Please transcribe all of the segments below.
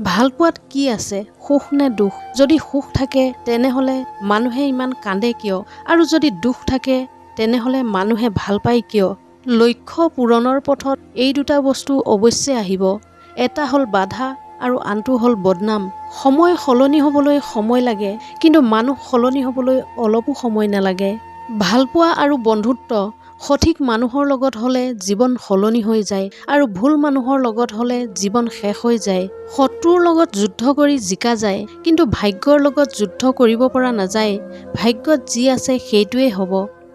ভালপোৱাত কি আছে, সুখ নে দুখ? যদি সুখ থাকে তেনেহ'লে মানুহে ইমান কান্দে কিয়, আৰু যদি দুখ থাকে তেনেহ'লে মানুহে ভাল পায় কিয়? লক্ষ্য পূৰণৰ পথত এই দুটা বস্তু অৱশ্যে আহিব। এটা হ'ল বাধা আৰু আনটো হ'ল বদনাম। সময় সলনি হ'বলৈ সময় লাগে, কিন্তু মানুহ সলনি হ'বলৈ অলপো সময় নালাগে। ভালপোৱা আৰু বন্ধুত্ব সঠিক মানুহৰ লগত হ'লে জীৱন সলনি হৈ যায়, আৰু ভুল মানুহৰ লগত হ'লে জীৱন শেষ হৈ যায়। শত্ৰুৰ লগত যুদ্ধ কৰি জিকা যায়, কিন্তু ভাগ্যৰ লগত যুদ্ধ কৰিব পৰা নাযায়। ভাগ্যত যি আছে সেইটোৱেই হ'ব।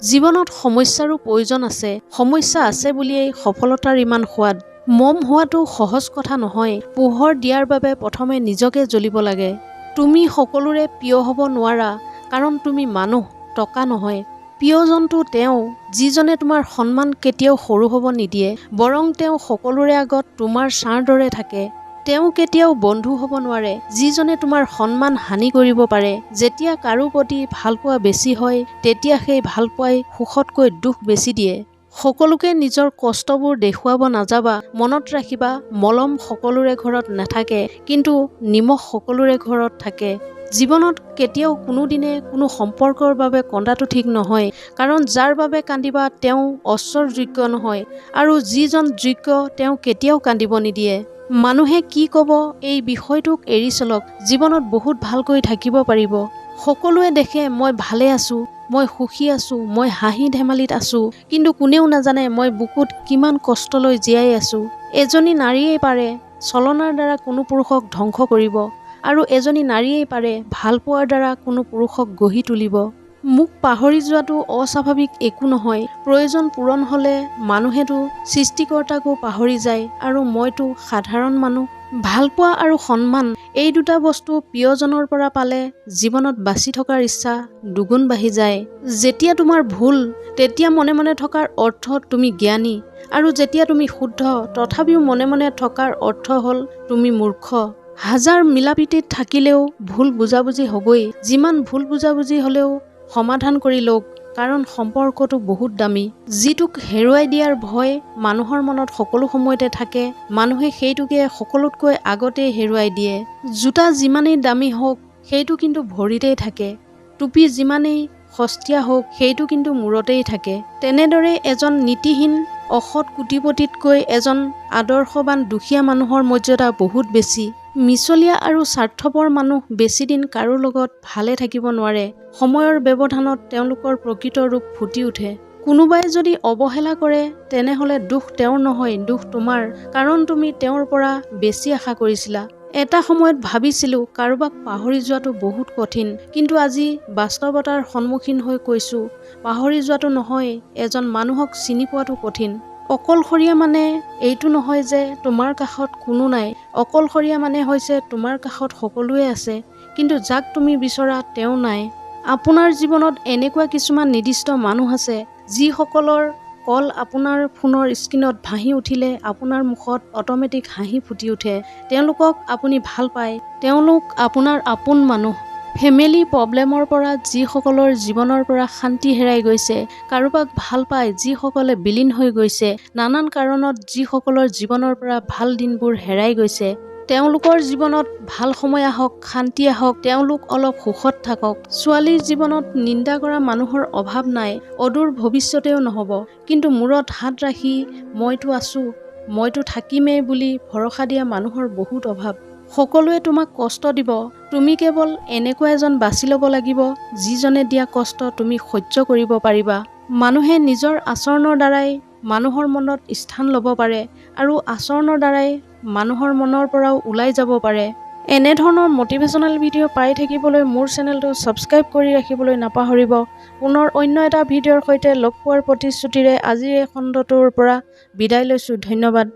জীৱনত সমস্যাৰো প্ৰয়োজন আছে। সমস্যা আছে বুলিয়েই সফলতাৰ ইমান সোৱাদ। মম হোৱাটো সহজ কথা নহয়। পোহৰ দিয়াৰ বাবে প্ৰথমে নিজকে জ্বলিব লাগে। তুমি সকলোৰে প্ৰিয় হ'ব নোৱাৰা, কাৰণ তুমি মানুহ, টকা নহয়। প্ৰিয়জনটো তেওঁ, যিজনে তোমাৰ সন্মান কেতিয়াও সৰু হ'ব নিদিয়ে, বৰং তেওঁ সকলোৰে আগত তোমাৰ ছাঁৰ দৰে থাকে। তেওঁ কেতিয়াও বন্ধু হ'ব নোৱাৰে, যিজনে তোমাৰ সন্মান হানি কৰিব পাৰে। যেতিয়া কাৰো প্ৰতি ভালপোৱা বেছি হয়, তেতিয়া সেই ভালপোৱাই সুখতকৈ দুখ বেছি দিয়ে। সকলোকে নিজৰ কষ্টবোৰ দেখুৱাব নাযাবা। মনত ৰাখিবা, মলম সকলোৰে ঘৰত নাথাকে, কিন্তু নিমখ সকলোৰে ঘৰত থাকে। জীৱনত কেতিয়াও কোনোদিনে কোনো সম্পৰ্কৰ বাবে কন্দাটো ঠিক নহয়, কাৰণ যাৰ বাবে কান্দিবা তেওঁ ঐশ্বৰযোগ্য নহয়, আৰু যিজন যোগ্য তেওঁ কেতিয়াও কান্দিব নিদিয়ে। মানুহে কি ক'ব এই বিষয়টোক এৰি চলক। জীৱনত বহুত ভালকৈ থাকিব পাৰিব। সকলোৱে দেখে মই ভালে আছোঁ, মই সুখী আছোঁ, মই হাঁহি ধেমালিত আছোঁ, কিন্তু কোনেও নাজানে মই বুকুত কিমান কষ্ট লৈ জীয়াই আছোঁ। এজনী নাৰীয়ে পাৰে চলনাৰ দ্বাৰা কোনো পুৰুষক ধ্বংস কৰিব, আৰু এজনী নাৰীয়ে পাৰে ভালপোৱাৰ দ্বাৰা কোনো পুৰুষক গঢ়ি তুলিব। মোক পাহৰি যোৱাটো অস্বাভাৱিক একো নহয়। প্ৰয়োজন পূৰণ হ'লে মানুহেতো সৃষ্টিকৰ্তাকো পাহৰি যায়, আৰু মইতো সাধাৰণ মানুহ। ভালপোৱা আৰু সন্মান এই দুটা বস্তু প্ৰিয়জনৰ পৰা পালে জীৱনত বাচি থকাৰ ইচ্ছা দুগুণ বাঢ়ি যায়। যেতিয়া তোমাৰ ভুল, তেতিয়া মনে মনে থকাৰ অৰ্থ তুমি জ্ঞানী, আৰু যেতিয়া তুমি শুদ্ধ তথাপিও মনে মনে থকাৰ অৰ্থ হ'ল তুমি মূৰ্খ। হাজাৰ মিলাপ্ৰীতিত থাকিলেও ভুল বুজাবুজি হ'বই। যিমান ভুল বুজাবুজি হ'লেও সমাধান কৰি লওক, কাৰণ সম্পৰ্কটো বহুত দামী। যিটোক হেৰুৱাই দিয়াৰ ভয় মানুহৰ মনত সকলো সময়তে থাকে, মানুহে সেইটোকে সকলোতকৈ আগতেই হেৰুৱাই দিয়ে। জোতা যিমানেই দামী হওক সেইটো কিন্তু ভৰিতেই থাকে। টুপি যিমানেই সস্তীয়া হওক সেইটো কিন্তু মূৰতেই থাকে। তেনেদৰে এজন নীতিহীন অসৎ কোটিপতিতকৈ এজন আদৰ্শৱান দুখীয়া মানুহৰ মৰ্যাদা বহুত বেছি। মিছলীয়া আৰু স্বাৰ্থপৰ মানুহ বেছিদিন কাৰো লগত ভালে থাকিব নোৱাৰে। সময়ৰ ব্যৱধানত তেওঁলোকৰ প্ৰকৃত ৰূপ ফুটি উঠে। কোনোবাই যদি অৱহেলা কৰে তেনেহ'লে দোষ তেওঁৰ নহয়, দোষ তোমাৰ, কাৰণ তুমি তেওঁৰ পৰা বেছি আশা কৰিছিলা। এটা সময়ত ভাবিছিলোঁ কাৰোবাক পাহৰি যোৱাটো বহুত কঠিন, কিন্তু আজি বাস্তৱতাৰ সন্মুখীন হৈ কৈছোঁ পাহৰি যোৱাটো নহয়, এজন মানুহক চিনি পোৱাটো কঠিন। অকলশৰীয়া মানে এইটো নহয় যে তোমাৰ কাষত কোনো নাই। অকলশৰীয়া মানে হৈছে তোমাৰ কাষত সকলোৱে আছে, কিন্তু যাক তুমি বিচৰা তেওঁ নাই। আপোনাৰ জীৱনত এনেকুৱা কিছুমান নিৰ্দিষ্ট মানুহ আছে, যিসকলৰ কল আপোনাৰ ফোনৰ স্ক্ৰীণত ভাহি উঠিলে আপোনাৰ মুখত অট'মেটিক হাঁহি ফুটি উঠে। তেওঁলোকক আপুনি ভাল পায়, তেওঁলোক আপোনাৰ আপোন মানুহ। ফেমিলি প্ৰব্লেমৰ পৰা যিসকলৰ জীৱনৰ পৰা শান্তি হেৰাই গৈছে, কাৰোবাক ভাল পায় যিসকলে বিলীন হৈ গৈছে, নানান কাৰণত যিসকলৰ জীৱনৰ পৰা ভাল দিনবোৰ হেৰাই গৈছে, তেওঁলোকৰ জীৱনত ভাল সময় আহক, শান্তি আহক, তেওঁলোক অলপ সুখত থাকক। ছোৱালীৰ জীৱনত নিন্দা কৰা মানুহৰ অভাৱ নাই, অদূৰ ভৱিষ্যতেও নহ'ব, কিন্তু মূৰত হাত ৰাখি মইতো আছোঁ, মইতো থাকিমেই বুলি ভৰসা দিয়া মানুহৰ বহুত অভাৱ। সকলোৱে তোমাক কষ্ট দিব, তুমি কেৱল এনেকুৱা এজন বাছি ল'ব লাগিব যিজনে দিয়া কষ্ট তুমি সহ্য কৰিব পাৰিবা। মানুহে নিজৰ আচৰণৰ দ্বাৰাই মানুহৰ মনত স্থান ল'ব পাৰে, আৰু আচৰণৰ দ্বাৰাই মানুহৰ মনৰ পৰাও ওলাই যাব পাৰে। এনেধৰণৰ মটিভেশ্যনেল ভিডিঅ' পাই থাকিবলৈ মোৰ চেনেলটো ছাবস্ক্ৰাইব কৰি ৰাখিবলৈ নাপাহৰিব। পুনৰ অন্য এটা ভিডিঅ'ৰ সৈতে লগ পোৱাৰ প্ৰতিশ্ৰুতিৰে আজিৰ এই খণ্ডটোৰ পৰা বিদায় লৈছোঁ। ধন্যবাদ।